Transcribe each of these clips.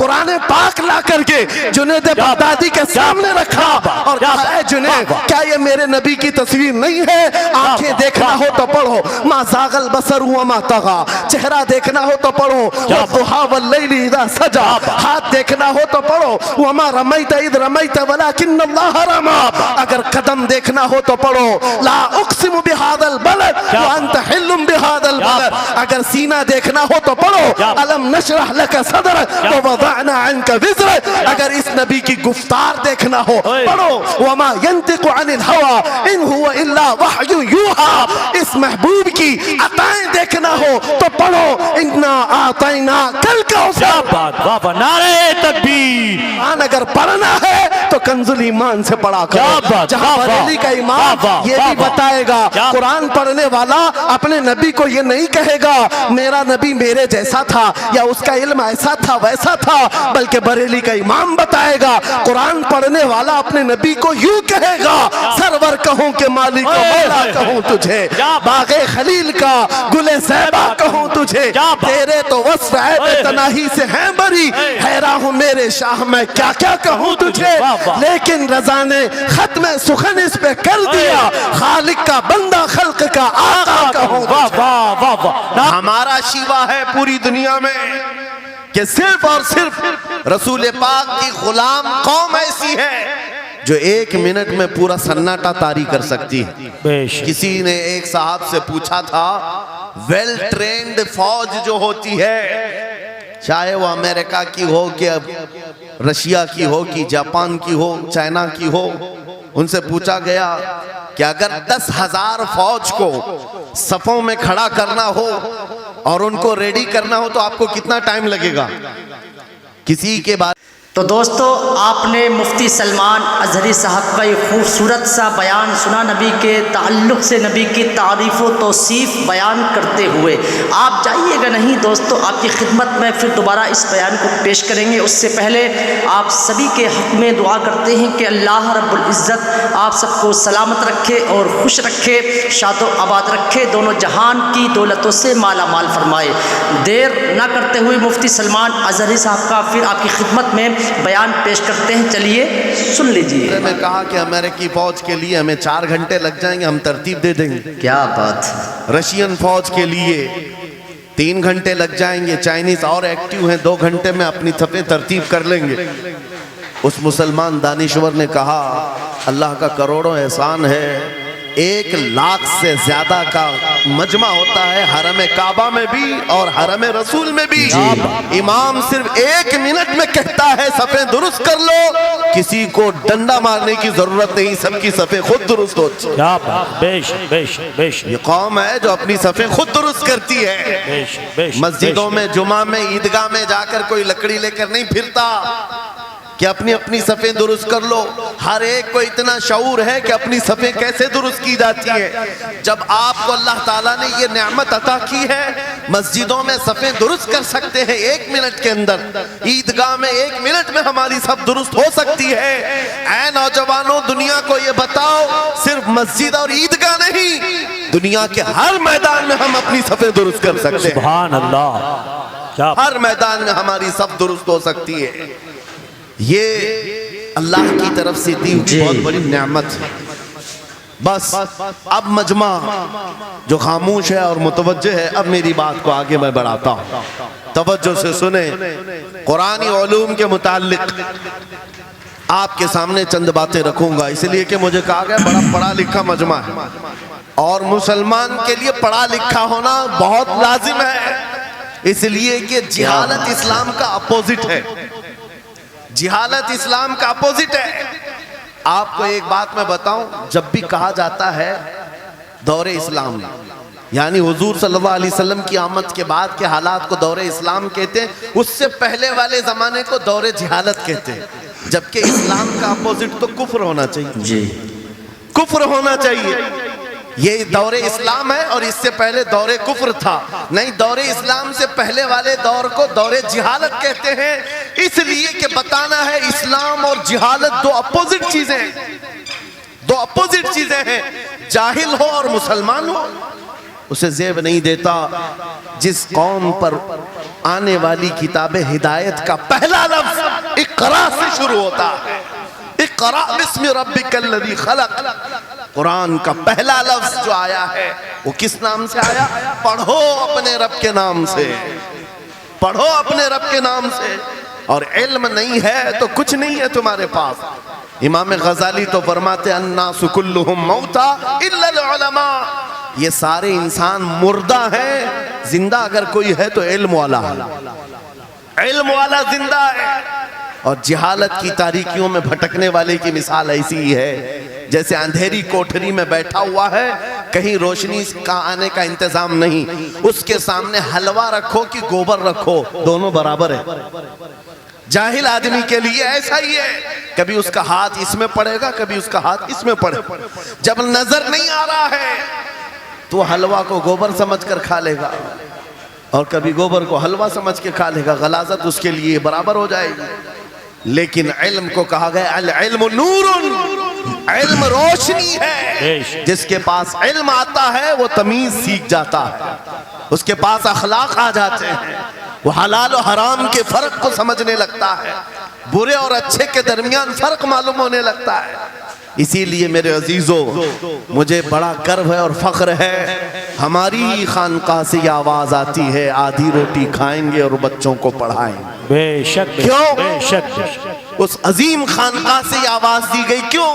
قرآن پاک لا کر کے جنید بغدادی کے سامنے رکھا اور کہا اے جنید کیا یہ میرے نبی کی تصویر نہیں ہے؟ آنکھیں دیکھنا ہو تو پڑھو ما زاغ البصر وما طغى، چہرہ دیکھنا ہو تو پڑھو والضحى واللیل اذا سجى، ہاتھ دیکھنا ہو تو پڑھو وما رمیت اذ رمیت ولکن اللہ رمی، اگر قدم دیکھنا ہو تو پڑھو لا اقسم بهذا البلد وانت حل بهذا البلد، اگر سینہ دیکھنا ہو تو پڑھو الم نشرح لك صدرك ووضعنا عنك وزرك، اگر اس نبی کی گفتار دیکھنا ہو پڑھو وما ينطق عن الهوى ان هو الا وحی یوحى، اس محبوب کی عطائیں دیکھنا ہو تو پڑھو انا اعطینا کل کا بابا نعرہ تکبیر۔ اگر پڑھنا ہے تو کنز الایمان سے پڑھا کرو، جہاں بریلی کا امام یہ بھی بتائے گا قرآن پڑھنے والا اپنے نبی کو یہ نہیں کہے گا میرا نبی میرے جیسا تھا یا اس کا علم ایسا تھا ویسا تھا، بلکہ بریلی کا امام بتائے گا قرآن پڑھنے والا اپنے نبی کو یوں کہے گا سرور کہوں کہ مالک و مولا کہوں تجھے، باغ خلیل کا گل زیبا کہوں تجھے، تیرے تو وصف عیب تناہی سے ہیں بری، حیران ہوں میرے شاہ میں کیا کیا کہوں تجھے، لیکن رضا نے ختم سخن اس پہ کر دیا خالق کا بندہ خلق کا آقا کہوں تجھے۔ ہمارا شیوا ہے پوری دنیا میں کہ صرف اور صرف رسول پاک کی غلام قوم ایسی ہے جو ایک منٹ میں پورا سناٹا طاری کر سکتی ہے۔ کسی نے ایک صاحب سے پوچھا تھا ویل ٹرینڈ فوج جو ہوتی ہے چاہے وہ امریکہ کی ہو کہ رشیا کی ہو کہ جاپان کی ہو چائنا کی ہو، ان سے پوچھا گیا کہ اگر 10,000 فوج کو صفوں میں کھڑا کرنا ہو اور ان کو ریڈی کرنا ہو تو آپ کو کتنا ٹائم لگے گا؟ کسی کے بارے تو دوستو آپ نے مفتی سلمان اظہری صاحب کا یہ خوبصورت سا بیان سنا نبی کے تعلق سے، نبی کی تعریف و توصیف بیان کرتے ہوئے۔ آپ جائیے گا نہیں دوستو، آپ کی خدمت میں پھر دوبارہ اس بیان کو پیش کریں گے، اس سے پہلے آپ سبھی کے حق میں دعا کرتے ہیں کہ اللہ رب العزت آپ سب کو سلامت رکھے اور خوش رکھے، شاد و آباد رکھے، دونوں جہان کی دولتوں سے مالا مال فرمائے۔ دیر نہ کرتے ہوئے مفتی سلمان اظہری صاحب کا پھر آپ کی خدمت میں بیان پیش کرتے ہیں، چلیے سن لیجئے۔ میں کہا کہ امریکی فوج کے لیے ہمیں 4 گھنٹے لگ جائیں گے، ہم ترتیب دے دیں گے۔ کیا بات۔ رشین فوج کے لیے 3 گھنٹے لگ جائیں گے، چائنیز اور ایکٹیو ہیں 2 گھنٹے میں اپنی صفیں ترتیب کر لیں گے۔ اس مسلمان دانشور نے کہا اللہ کا کروڑوں احسان ہے، 1,00,000 سے زیادہ کا مجمع ہوتا ہے حرم کعبہ میں بھی اور حرم رسول میں بھی، امام صرف 1 منٹ میں کہتا ہے صفیں درست کر لو، کسی کو ڈنڈا مارنے کی ضرورت نہیں، سب کی صفیں خود درست ہوتی ہیں۔ یہ قوم ہے جو اپنی صفیں خود درست کرتی ہے۔ مسجدوں میں جمعہ میں عیدگاہ میں جا کر کوئی لکڑی لے کر نہیں پھرتا کہ اپنی اپنی صفیں درست کر لو، ہر ایک کو اتنا شعور ہے کہ اپنی صفیں کیسے درست کی جاتی ہیں۔ جب آپ کو اللہ تعالیٰ نے یہ نعمت عطا کی ہے مسجدوں میں صفیں درست کر سکتے ہیں 1 منٹ کے اندر، عیدگاہ میں 1 منٹ میں ہماری صف درست ہو سکتی ہے۔ اے نوجوانوں دنیا کو یہ بتاؤ صرف مسجد اور عیدگاہ نہیں، دنیا کے ہر میدان میں ہم اپنی صفیں درست کر سکتے ہیں۔ سبحان اللہ، ہر میدان میں ہماری صف درست ہو سکتی ہے۔ یہ اللہ کی طرف سے دی ہوئی بہت بڑی نعمت ہے۔ بس اب مجمع جو خاموش ہے اور متوجہ ہے، اب میری بات کو آگے میں بڑھاتا ہوں، توجہ سے سنیں۔ قرآنی علوم کے متعلق آپ کے سامنے چند باتیں رکھوں گا، اس لیے کہ مجھے کہا گیا بڑا پڑھا لکھا مجمع ہے اور مسلمان کے لیے پڑھا لکھا ہونا بہت لازم ہے، اس لیے کہ جہالت اسلام کا اپوزٹ ہے، جہالت اسلام کا اپوزٹ ہے۔ آپ کو ایک بات میں بتاؤں، جب بھی کہا جاتا ہے دور اسلام یعنی حضور صلی اللہ علیہ وسلم کی آمد کے بعد کے حالات کو دور اسلام کہتے ہیں، اس سے پہلے والے زمانے کو دور جہالت کہتے ہیں، جبکہ اسلام کا اپوزٹ تو کفر ہونا چاہیے، کفر ہونا چاہیے۔ یہ دور اسلام ہے اور اس سے پہلے دور کفر تھا، نہیں دور اسلام سے پہلے والے دور کو دور جہالت کہتے ہیں، اس لیے کہ بتانا ہے اسلام اور جہالت دو اپوزٹ چیزیں ہیں، دو اپوزٹ چیزیں ہیں، جاہل ہو اور مسلمان ہو، اسے زیب نہیں دیتا. جس قوم پر آنے والی کتاب ہدایت کا پہلا لفظ اقرا سے شروع ہوتا ہے. اقرا بسم ربک الذی خلق. قرآن کا پہلا لفظ جو آیا ہے وہ کس نام سے آیا؟ پڑھو اپنے رب کے نام سے. پڑھو اپنے رب کے نام سے. اور علم نہیں ہے تو کچھ نہیں ہے تمہارے پاس. امام غزالی تو فرماتے الناس کلہم موتا الا العلماء. یہ سارے انسان مردہ ہیں، زندہ اگر کوئی ہے تو علم والا ہے. علم والا زندہ ہے. اور جہالت کی تاریکیوں میں بھٹکنے والے کی مثال ایسی ہی ہے جیسے اندھیری کوٹھری میں بیٹھا ہوا ہے، کہیں روشنی کا آنے کا انتظام نہیں، اس کے سامنے حلوہ رکھو کہ گوبر رکھو، دونوں برابر ہے. جاہل آدمی کے لیے ایسا ہی ہے، کبھی اس کا ہاتھ اس میں پڑے گا، کبھی اس کا ہاتھ اس میں پڑے گا. جب نظر نہیں آ رہا ہے تو حلوہ کو گوبر سمجھ کر کھا لے گا، اور کبھی گوبر کو حلوہ سمجھ کے کھا لے گا. غلاظت اس کے لیے برابر ہو جائے گی. لیکن علم کو کہا گیا العلم نور، علم روشنی ہے. جس کے پاس علم آتا ہے وہ تمیز سیکھ جاتا ہے، اس کے پاس اخلاق آ جاتے ہیں، وہ حلال و حرام کے فرق کو سمجھنے لگتا ہے، برے اور اچھے کے درمیان فرق معلوم ہونے لگتا ہے. اسی لیے میرے عزیزو مجھے بڑا گرو ہے اور فخر ہے، ہماری ہی خانقاہ سے یہ آواز آتی ہے آدھی روٹی کھائیں گے اور بچوں کو پڑھائیں گے. بے شک کیوں؟ بے شک. اس عظیم خانقاہ سے یہ آواز دی گئی. کیوں؟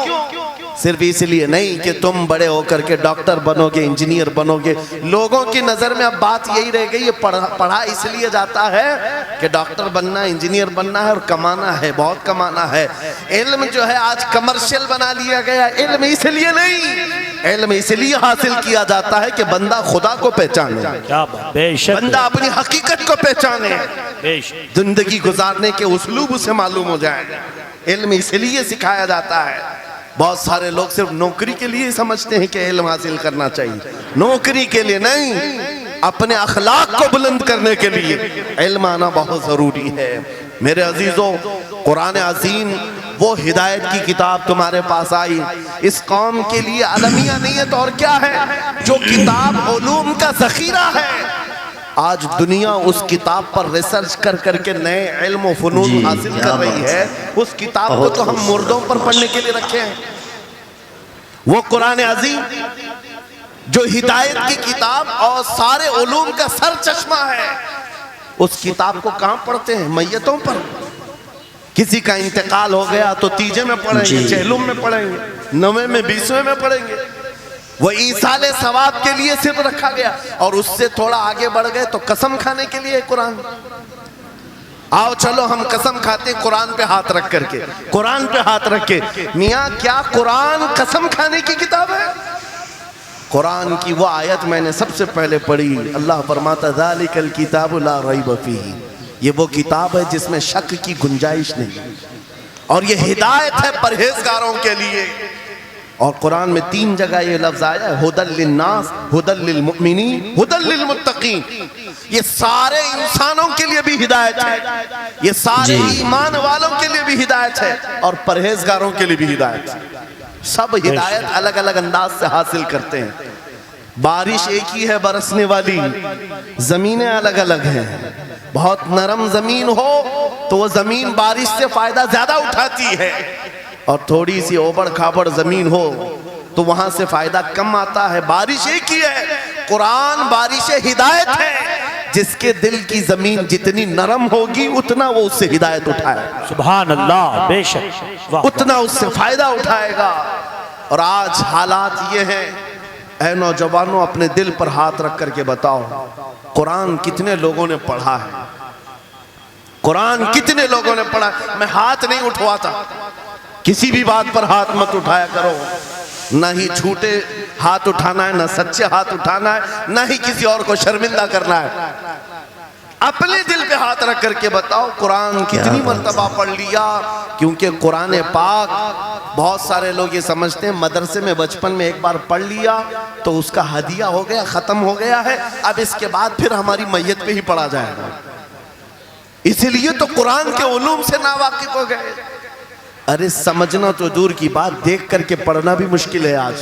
صرف اس لیے نہیں کہ تم بڑے ہو کر کے ڈاکٹر بنو گے، انجینئر بنو گے. لوگوں کی نظر میں اب بات یہی رہ گئی، یہ پڑھا اس لیے جاتا ہے کہ ڈاکٹر بننا ہے، انجینئر بننا ہے اور کمانا ہے، بہت کمانا ہے. علم جو ہے آج کمرشل بنا لیا گیا. علم اس لیے نہیں، علم اس لیے حاصل کیا جاتا ہے کہ بندہ خدا کو پہچانے، بے شک بندہ اپنی حقیقت کو پہچانے، بے شک. زندگی گزارنے کے اسلوب اسے معلوم ہو جائے. علم اس لیے سکھایا جاتا ہے. بہت سارے لوگ صرف نوکری کے لیے سمجھتے ہیں کہ علم حاصل کرنا چاہیے. نوکری کے لیے نہیں، اپنے اخلاق کو بلند کرنے کے لیے علم آنا بہت ضروری ہے. میرے عزیزوں قرآن عظیم وہ ہدایت کی کتاب تمہارے پاس آئی، اس قوم کے لیے المیہ نہیں ہے تو اور کیا ہے، جو کتاب علوم کا ذخیرہ ہے. آج دنیا اس کتاب پر ریسرچ کر کر کے نئے علم و فنون حاصل کر رہی ہے. اس کتاب کو تو ہم مردوں پر پڑھنے کے لیے رکھے ہیں. وہ قرآن عظیم جو ہدایت کی کتاب اور سارے علوم کا سر چشمہ ہے، اس کتاب کو کہاں پڑھتے ہیں؟ میتوں پر. کسی کا انتقال ہو گیا تو تیجے میں پڑھیں گے، چہلم میں پڑھیں گے، نویں میں، 20ویں میں پڑھیں گے. وہ ایصال ثواب کے لیے صرف رکھا گیا. اور اس سے تھوڑا آگے بڑھ گئے تو قسم کھانے کے لیے قرآن. آؤ چلو ہم قسم کھاتے ہیں قرآن پہ ہاتھ رکھ کر کے، قرآن پہ ہاتھ رکھ کے. میاں کیا قرآن قسم کھانے کی کتاب ہے؟ قرآن کی وہ آیت میں نے سب سے پہلے پڑھی، اللہ فرماتا ذالک الکتاب لا ریب فیہ. یہ وہ کتاب ہے جس میں شک کی گنجائش نہیں، اور یہ ہدایت ہے پرہیزگاروں کے لیے. اور قرآن میں 3 جگہ یہ لفظ آیا ہے، ہدی للناس، ہدی للمؤمنین، ہدی للمتقین. یہ سارے انسانوں کے لیے بھی ہدایت ہے، یہ سارے ایمان والوں کے لیے بھی ہدایت ہے، اور پرہیزگاروں کے لیے بھی ہدایت ہے. سب ہدایت الگ الگ انداز سے حاصل کرتے ہیں. بارش ایک ہی ہے برسنے والی، زمینیں الگ الگ ہیں. بہت نرم زمین ہو تو وہ زمین بارش سے فائدہ زیادہ اٹھاتی ہے، اور تھوڑی سی اوبڑ کھابڑ زمین ہو تو وہاں سے فائدہ کم آتا ہے. بارش ایک ہی ہے. قرآن بارش ہدایت ہے. جس کے دل کی زمین جتنی نرم ہوگی اتنا وہ اس سے ہدایت اٹھائے گا، سبحان اللہ. بے شک. اتنا اس سے فائدہ اٹھائے گا. اور آج حالات یہ ہیں، اے نوجوانوں اپنے دل پر ہاتھ رکھ کر کے بتاؤ قرآن کتنے لوگوں نے پڑھا ہے؟ قرآن کتنے لوگوں نے پڑھا؟ میں ہاتھ نہیں اٹھواتا، کسی بھی بات پر ہاتھ مت اٹھایا کرو. نہ ہی جھوٹے ہاتھ اٹھانا ہے، نہ سچے ہاتھ اٹھانا ہے، نہ ہی کسی اور کو شرمندہ کرنا ہے. اپنے دل پہ ہاتھ رکھ کر کے بتاؤ قرآن کتنی مرتبہ پڑھ لیا. کیونکہ قرآن پاک بہت سارے لوگ یہ سمجھتے ہیں مدرسے میں بچپن میں ایک بار پڑھ لیا تو اس کا ہدیہ ہو گیا، ختم ہو گیا ہے، اب اس کے بعد پھر ہماری میت پہ ہی پڑھا جائے گا. اسی لیے تو قرآن کے علوم سے ناواقف ہو گئے. ارے سمجھنا تو دور کی بات، دیکھ کر کے پڑھنا بھی مشکل ہے آج.